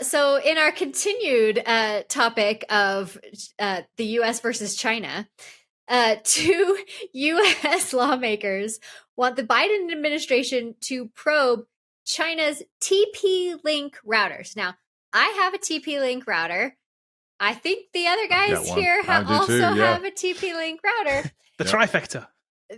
So in our continued topic of the U.S. versus China, two U.S. lawmakers want the Biden administration to probe China's TP-Link routers. Now, I have a TP-Link router. I think the other I've got guys one. here I do also too, yeah. have a TP-Link router. The Yep. trifecta.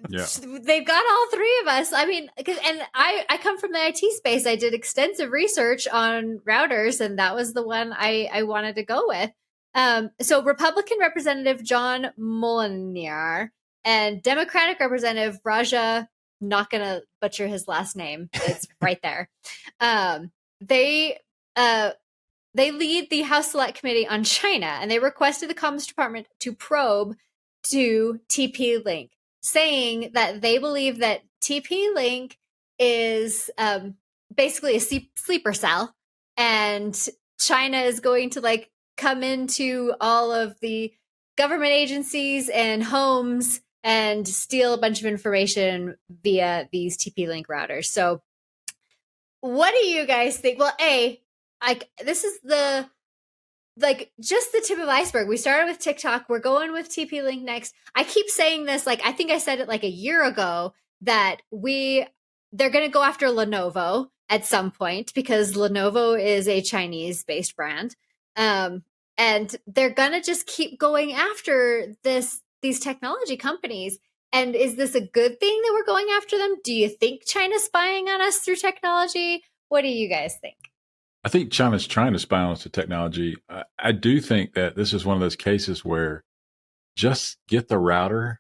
Yeah. They've got all three of us. I mean, and I come from the IT space. I did extensive research on routers, and that was the one I wanted to go with. So Republican Representative John Molinier and Democratic Representative Raja, not going to butcher his last name. It's right there. They lead the House Select Committee on China, and they requested the Commerce Department to probe to TP-Link, saying that they believe that TP-Link is basically a sleeper cell, and China is going to like come into all of the government agencies and homes and steal a bunch of information via these TP-Link routers. So what do you guys think? Well, this is just the tip of the iceberg. We started with TikTok. We're going with TP-Link next. I keep saying this, like, I think I said it like a year ago that they're going to go after Lenovo at some point because Lenovo is a Chinese-based brand. And they're going to just keep going after these technology companies. And is this a good thing that we're going after them? Do you think China's spying on us through technology? What do you guys think? I think China's trying to spy on us with technology. I do think that this is one of those cases where just get the router,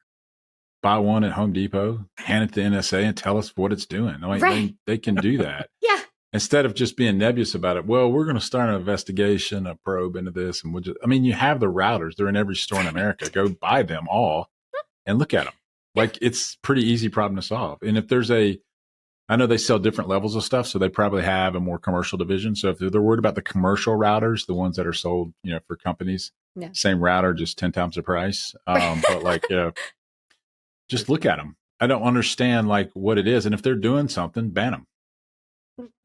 buy one at Home Depot, hand it to NSA, and tell us what it's doing. Like, Right. they can do that. Yeah. Instead of just being nebulous about it. Well, we're going to start an investigation, a probe into this. And you have the routers. They're in every store in America. Go buy them all and look at them. Like, it's a pretty easy problem to solve. And if there's I know they sell different levels of stuff, so they probably have a more commercial division. So if they're worried about the commercial routers, the ones that are sold, for companies, Yeah. same router, just 10 times the price. But just look at them. I don't understand what it is. And if they're doing something, ban them.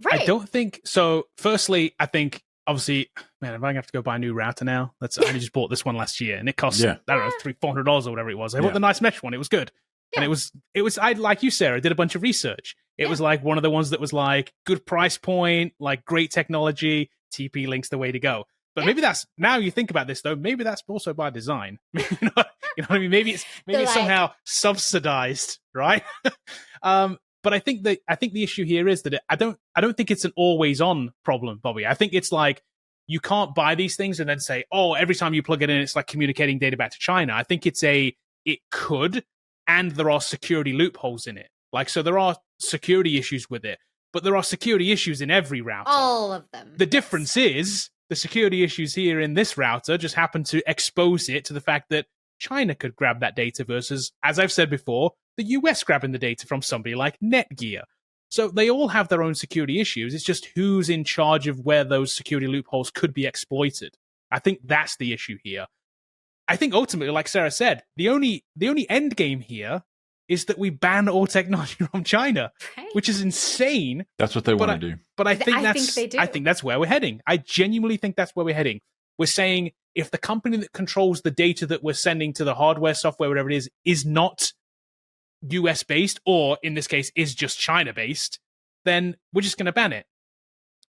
Right. I don't think so. Firstly, I think obviously, man, if I have to go buy a new router now, I only just bought this one last year, and it cost I don't know $300-$400 or whatever it was. I bought the nice mesh one; it was good, and it was. I like you, Sarah, did a bunch of research. It was like one of the ones that was like good price point, like great technology. TP-Link's the way to go. But maybe that's now you think about this though. Maybe that's also by design. you know what I mean? Maybe it's somehow subsidized, right? But I think the issue here is that I don't think it's an always on problem, Bobby. I think it's like you can't buy these things and then say, oh, every time you plug it in, it's like communicating data back to China. I think it could, and there are security loopholes in it. So there are security issues with it, but there are security issues in every router. All of them. The difference is the security issues here in this router just happen to expose it to the fact that China could grab that data versus, as I've said before, the US grabbing the data from somebody like Netgear. So they all have their own security issues. It's just who's in charge of where those security loopholes could be exploited. I think that's the issue here. I think ultimately, like Sarah said, the only end game here is that we ban all technology from China, which is insane. That's what they want to do. But I think they do. I think that's where we're heading. I genuinely think that's where we're heading. We're saying if the company that controls the data that we're sending to the hardware, software, whatever it is not US based, or in this case, is just China based, then we're just going to ban it.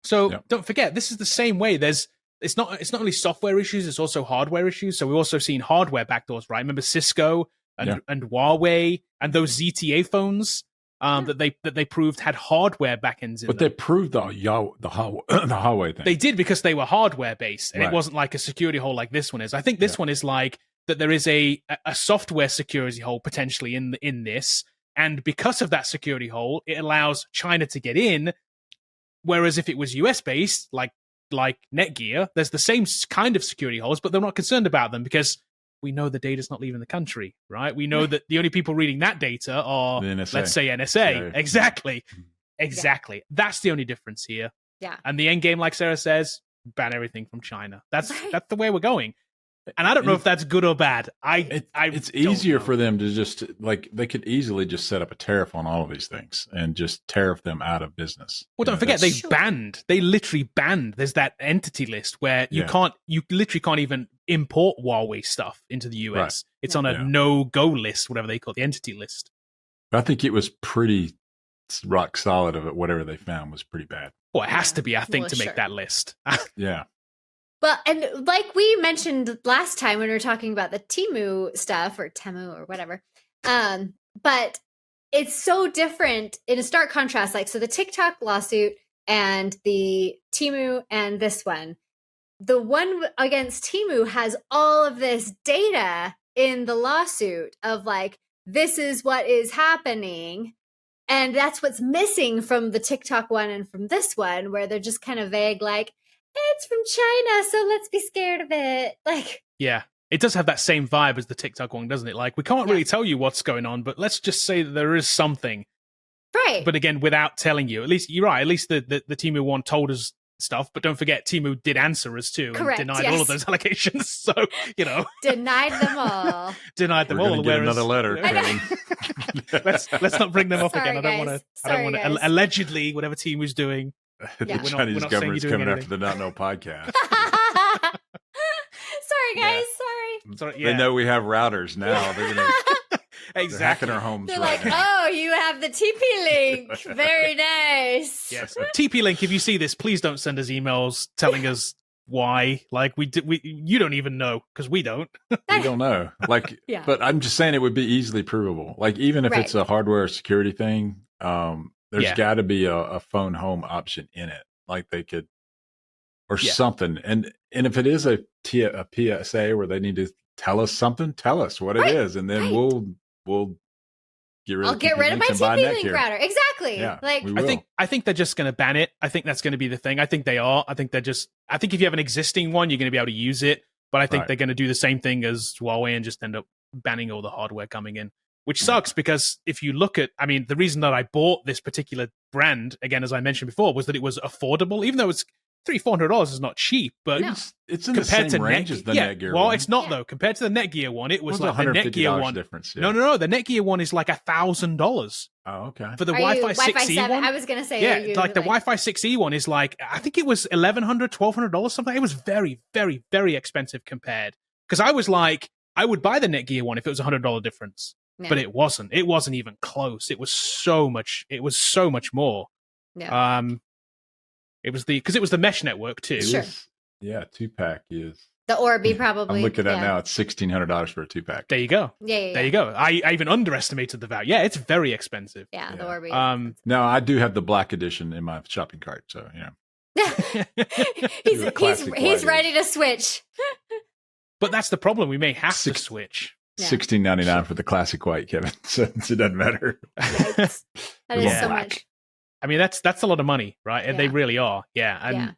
So don't forget, this is the same way. It's not only software issues, it's also hardware issues. So we've also seen hardware backdoors, right? Remember Cisco and Huawei and those ZTA phones that they proved had hardware backends in them. But they proved the Huawei thing. They did because they were hardware based, and it wasn't like a security hole like this one is. I think this one is like that there is a software security hole potentially in this, and because of that security hole, it allows China to get in. Whereas if it was US based, like Netgear, there's the same kind of security holes, but they're not concerned about them because we know the data's not leaving the country, right? We know that the only people reading that data are, let's say, NSA. Yeah. Exactly. Yeah. That's the only difference here. Yeah. And the end game, like Sarah says, ban everything from China. That's the way we're going. And I don't know if that's good or bad. It's easier for them to just they could easily just set up a tariff on all of these things and just tariff them out of business. Well, don't forget they literally banned. There's that entity list where you literally can't even import Huawei stuff into the US. Right. It's on a no-go list, whatever they call it, the entity list. I think it was pretty rock solid of it. Whatever they found was pretty bad. Well, it has to be, I think, to make that list. Yeah. Well, and like we mentioned last time when we were talking about the Temu stuff or Temu or whatever, but it's so different in a stark contrast. Like, so the TikTok lawsuit and the Temu and this one, the one against Temu has all of this data in the lawsuit of like, this is what is happening. And that's what's missing from the TikTok one and from this one, where they're just kind of vague, like, it's from China, so let's be scared of it. Like, yeah, it does have that same vibe as the TikTok one, doesn't it? Like, we can't really tell you what's going on, but let's just say that there is something. Right. But again, without telling you. At least, you're right, at least the Temu one told us stuff, but don't forget, Temu did answer us too. Correct, and denied all of those allegations. So, denied them all. Denied them all. We're get another letter. Let's not bring them up again. Sorry, I don't want to. Allegedly, whatever Temu's doing. The Chinese government's coming after the Not Know podcast. Sorry, guys. Sorry. They know we have routers now. They're gonna exactly. They're hacking our homes. They're like, oh, you have the TP link. Very nice. Yes. TP link. If you see this, please don't send us emails telling us why. Like you don't even know because we don't. We don't know. Like, but I'm just saying it would be easily provable. Like, even if it's a hardware security thing, there's got to be a phone home option in it. Like they could, or something. And if it is a PSA where they need to tell us something, tell us what it is, and then we'll get rid. I'll get rid of my TP link router. Exactly. Yeah, like I think they're just going to ban it. I think that's going to be the thing. I think they are. I think if you have an existing one, you're going to be able to use it. But I think they're going to do the same thing as Huawei and just end up banning all the hardware coming in. Which sucks because if you look at, the reason that I bought this particular brand, again, as I mentioned before, was that it was affordable, even though it's $300-400 is not cheap, but it's in the same range as the Netgear one. Well, it's not though. Compared to the Netgear one, it was like the Netgear one. Difference, No. The Netgear one is like $1,000. Oh, okay. For the Wi-Fi 6E one, I was gonna say, like the Wi-Fi 6E one is like, I think it was $1,100-1,200 something. It was very, very, very expensive compared. Because I was like, I would buy the Netgear one if it was $100 difference. No. But it wasn't. It wasn't even close. It was so much. It was so much more. No. It was because it was the mesh network too. Sure. Yeah, 2-pack is the Orbi probably. I'm looking at now. It's $1,600 for a 2-pack. There you go. Yeah. There you go. I even underestimated the value. Yeah, it's very expensive. Yeah, the Orbi. No, I do have the black edition in my shopping cart, so he's ready to switch. But that's the problem. We may have to switch. $16.99 for the classic white, Kevin. So it doesn't matter. That is so much. That's a lot of money, right? And they really are. Yeah. And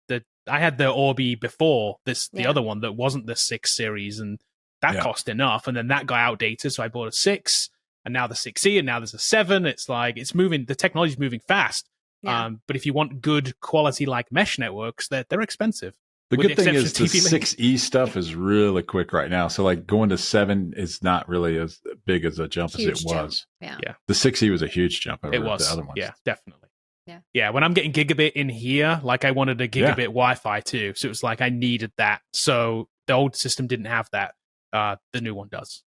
the I had the Orbi before the other one that wasn't the 6 series, and that cost enough. And then that got outdated, so I bought a 6, and now the 6E, and now there's a 7. It's like it's moving. The technology's moving fast. Yeah. But if you want good quality like mesh networks, they're expensive. The good thing is the 6E stuff is really quick right now. So like going to 7 is not really as big as a jump as it was. Yeah. The 6E was a huge jump over the other ones. Yeah, definitely. Yeah, when I'm getting gigabit in here, like I wanted a gigabit Wi-Fi too. So it was like I needed that. So the old system didn't have that. The new one does.